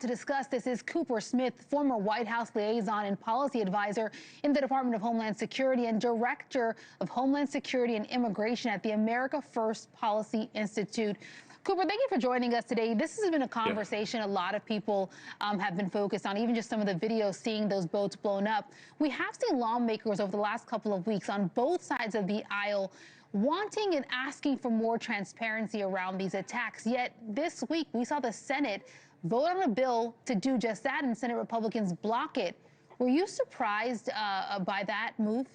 to discuss this is Cooper Smith, former White House liaison and policy advisor in the Department of Homeland Security and director of Homeland Security and Immigration at the America First Policy Institute. Cooper, thank you for joining us today. This has been a conversation a lot of people have been focused on, even just some of the videos seeing those boats blown up. We have seen lawmakers over the last couple of weeks on both sides of the aisle wanting and asking for more transparency around these attacks. Yet this week, we saw the Senate vote on a bill to do just that, and Senate Republicans block it. Were you surprised by that move?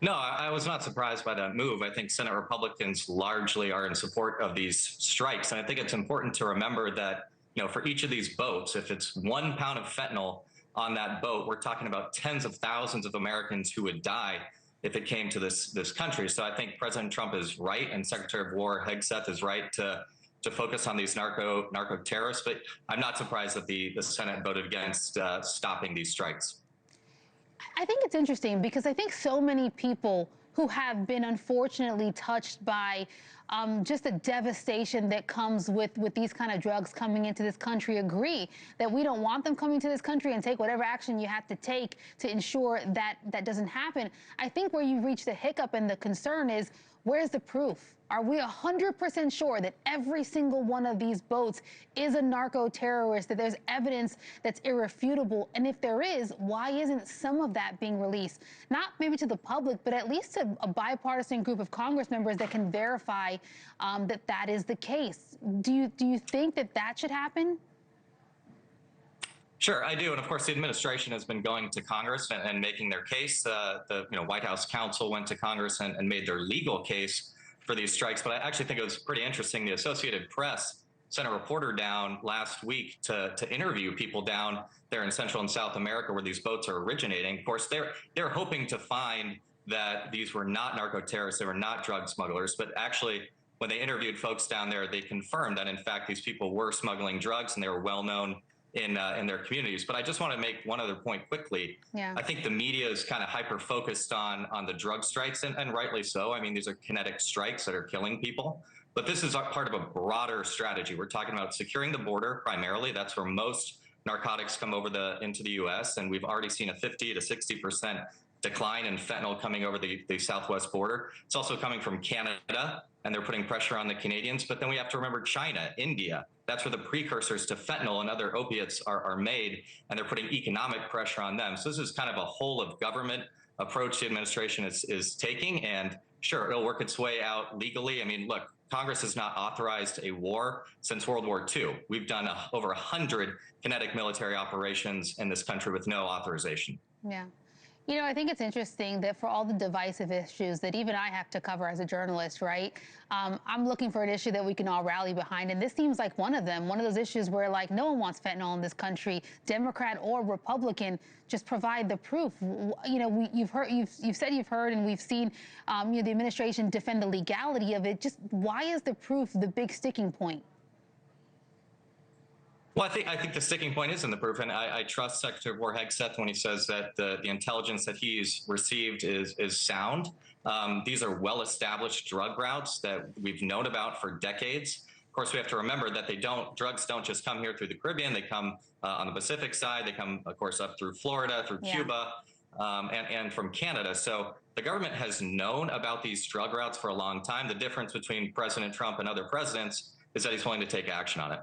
No, I was not surprised by that move. I think Senate Republicans largely are in support of these strikes. And I think it's important to remember that, for each of these boats, if it's 1 pound of fentanyl on that boat, we're talking about tens of thousands of Americans who would die if it came to this country. So I think President Trump is right, and Secretary of War Hegseth is right to focus on these narco-terrorists. But I'm not surprised that the Senate voted against stopping these strikes. I think it's interesting because I think so many people who have been unfortunately touched by just the devastation that comes with these kind of drugs coming into this country agree that we don't want them coming to this country, and take whatever action you have to take to ensure that that doesn't happen. I think where you reach the hiccup and the concern is, where's the proof? Are we 100% sure that every single one of these boats is a narco-terrorist, that there's evidence that's irrefutable? And if there is, why isn't some of that being released? Not maybe to the public, but at least to a bipartisan group of Congress members that can verify that that is the case. Do you think that that should happen? Sure, I do. And of course, the administration has been going to Congress and making their case. The White House counsel went to Congress and made their legal case for these strikes. But I actually think it was pretty interesting. The Associated Press sent a reporter down last week to interview people down there in Central and South America where these boats are originating. Of course, they're hoping to find that these were not narco-terrorists, they were not drug smugglers. But actually, when they interviewed folks down there, they confirmed that, in fact, these people were smuggling drugs and they were well known in their communities. But I just want to make one other point quickly. Yeah. I think the media is kind of hyper-focused on the drug strikes, and rightly so. I mean, these are kinetic strikes that are killing people. But this is part of a broader strategy. We're talking about securing the border primarily. That's where most narcotics come over into the U.S., and we've already seen a 50 to 60% decline in fentanyl coming over the southwest border. It's also coming from Canada, and they're putting pressure on the Canadians. But then we have to remember China, India. That's where the precursors to fentanyl and other opiates are made, and they're putting economic pressure on them. So this is kind of a whole of government approach the administration is taking, and sure, it'll work its way out legally. I mean, look, Congress has not authorized a war since World War II. We've done over 100 kinetic military operations in this country with no authorization. Yeah. I think it's interesting that for all the divisive issues that even I have to cover as a journalist, right? I'm looking for an issue that we can all rally behind, and this seems like one of them. One of those issues where, like, no one wants fentanyl in this country, Democrat or Republican. Just provide the proof. You've said you've heard, and we've seen, the administration defend the legality of it. Just why is the proof the big sticking point? Well, I think the sticking point is in the proof, and I trust Secretary of War Hegseth when he says that the intelligence that he's received is sound. These are well-established drug routes that we've known about for decades. Of course, we have to remember that drugs don't just come here through the Caribbean. They come on the Pacific side. They come, of course, up through Florida, through Cuba, and from Canada. So the government has known about these drug routes for a long time. The difference between President Trump and other presidents is that he's willing to take action on it.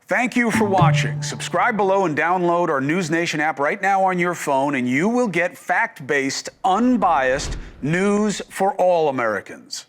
Thank you for watching. Subscribe below and download our NewsNation app right now on your phone, and you will get fact-based, unbiased news for all Americans.